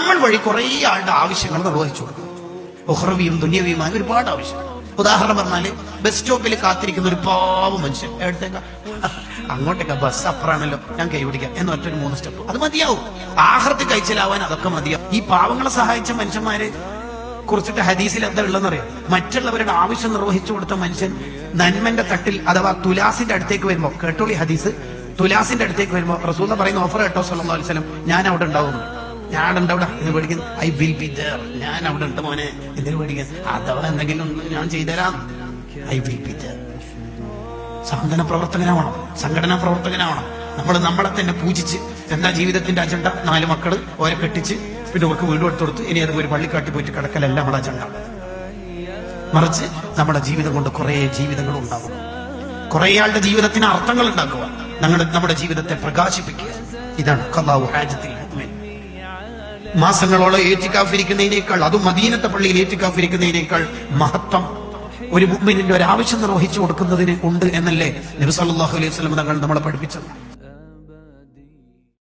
നമ്മൾ വഴി കുറെ ആളുടെ ആവശ്യങ്ങൾ നിർവഹിച്ചു കൊടുക്കും. ഉഖ്റവിയും ദുനിയവിയുമായ ഒരുപാട് ആവശ്യങ്ങൾ. ഉദാഹരണം പറഞ്ഞാല് ബസ് സ്റ്റോപ്പിൽ കാത്തിരിക്കുന്ന ഒരു പാവ മനുഷ്യൻ, എവിടത്തേക്കാ? അങ്ങോട്ടേക്കാ, ബസ് അപ്പുറാണല്ലോ, ഞാൻ കൈ പിടിക്കാം എന്ന് ഒറ്റൊരു 3 സ്റ്റെപ്പ്, അത് മതിയാവും. ആഖിറത്തിൽ കഴിച്ചിലാവാൻ അതൊക്കെ മതിയാവും. ഈ പാവങ്ങളെ സഹായിച്ച മനുഷ്യന്മാരെ കുറിച്ചിട്ട് ഹദീസിൽ എന്താ ഉള്ളതെന്നറിയാം? മറ്റുള്ളവരുടെ ആവശ്യം നിർവഹിച്ചു കൊടുത്ത മനുഷ്യൻ നന്മന്റെ തട്ടിൽ അഥവാ തുലാസിന്റെ അടുത്തേക്ക് വരുമ്പോ, കേട്ടോളി ഹദീസ്, തുലാസിന്റെ അടുത്തേക്ക് വരുമ്പോ റസൂൽ പറയുന്ന ഓഫർ കേട്ടോ സല്ലല്ലാഹു അലൈഹി വസല്ലം, ഞാൻ അവിടെ ഉണ്ടാവുന്നു. ഞാൻ അവിടെ എന്ന് പേടിക്കുന്നു. ഐ വിൽ ബി ദേർ, ഞാൻ അവിടെ ഉണ്ട് മോനെ, എന്തിനു പേടിക്കുന്നു? അഥവാ എന്തെങ്കിലും ഞാൻ ചെയ്തുതരാം. I will be there. സാന്ത്വന പ്രവർത്തകനാവണം, സംഘടനാ പ്രവർത്തകനാവണം. നമ്മൾ നമ്മളെ തന്നെ പൂജിച്ച് എന്താ ജീവിതത്തിന്റെ അജണ്ട? 4 മക്കള്, ഓരെ കെട്ടിച്ച്, പിന്നെ അവർക്ക് വീട് എടുത്തു കൊടുത്ത് ഇനി അത് ഒരു പള്ളിക്കാട്ടി പോയിട്ട് കിടക്കലല്ല നമ്മളെ അജണ്ട. മറിച്ച് നമ്മുടെ ജീവിതം കൊണ്ട് കുറെ ജീവിതങ്ങൾ ഉണ്ടാകും. കുറെ ആളുടെ ജീവിതത്തിന് അർത്ഥങ്ങൾ ഉണ്ടാക്കുക, നമ്മുടെ ജീവിതത്തെ പ്രകാശിപ്പിക്കുക. ഇതാണ് ഖദാഉ ഹാജത്തിൽ മുഅ്മിൻ. മാസങ്ങളോളം ഏറ്റിക്കാഫിരിക്കുന്നതിനേക്കാൾ, അതും മദീനത്തെ പള്ളിയിൽ ഏറ്റിക്കാഫിരിക്കുന്നതിനേക്കാൾ മഹത്വം ഒരു മുഅ്മിനിന്റെ ഒരു ആവശ്യം നിർവഹിച്ചു കൊടുക്കുന്നതിന് ഉണ്ട് എന്നല്ലേ നബി സല്ലല്ലാഹു അലൈഹി വസല്ലം തങ്ങൾ നമ്മളെ പഠിപ്പിച്ചത്.